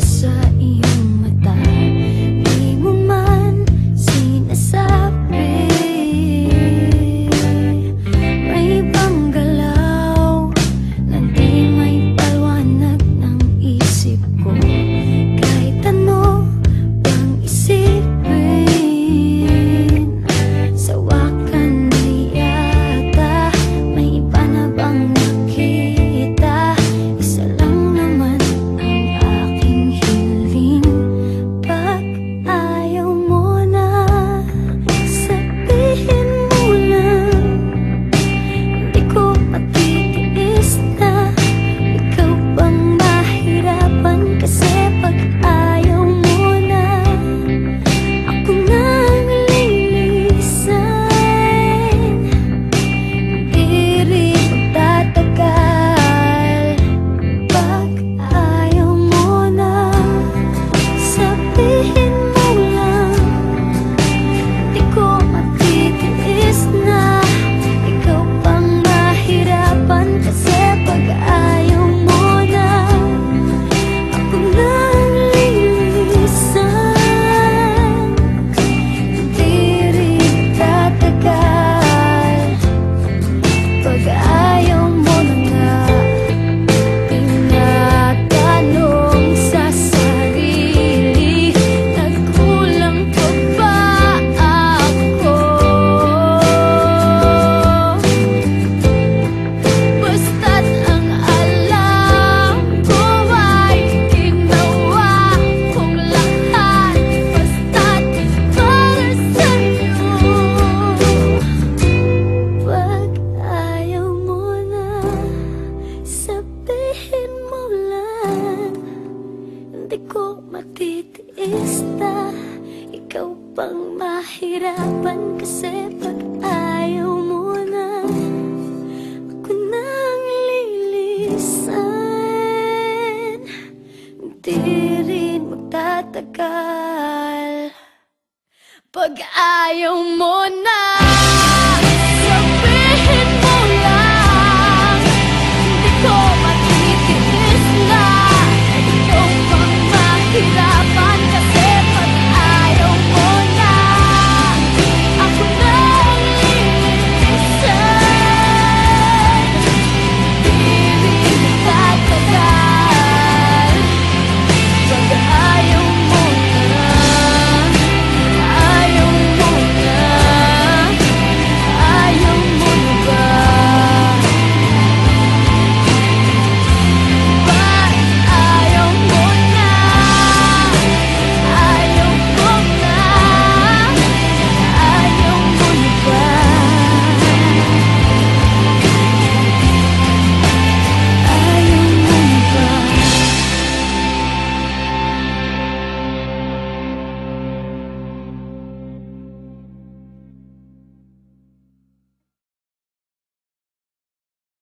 sa iyong mata, di mo man sinasabi. May ibang galaw na di may paliwanag ng isip ko. Kahit ano bang isipin, sa wakan na yata may iba na bang nakita. Isa lang naman ang aking hiling. Pag ayaw mo na, sabihin mo lang. Hindi ko matitiis na ikaw bang mahirapan. Kasi pag ayaw mo na, ako na ang lilisan. Di rin magtatagal. Pag ayaw mo na, sabihin mo lang. Di ko matitiis na ikaw bang mahirapan. Kasi pag ayaw mo na, ako na ang lilisan. Di rin tatagal. Pag ayaw mo na nga, tinatanong sa sarili, nagkulang pa ba ako? Basta't ang alam ko ay ginawa kong lahat. Basta't para sa'yo. Pag ayaw mo na, sabihin mo lang. Hindi ko matitiis na ikaw bang mahirapan. Kasi pag ayaw mo na, ako na ang lilisan. Di rin magtatagal. Pag ayaw mo na.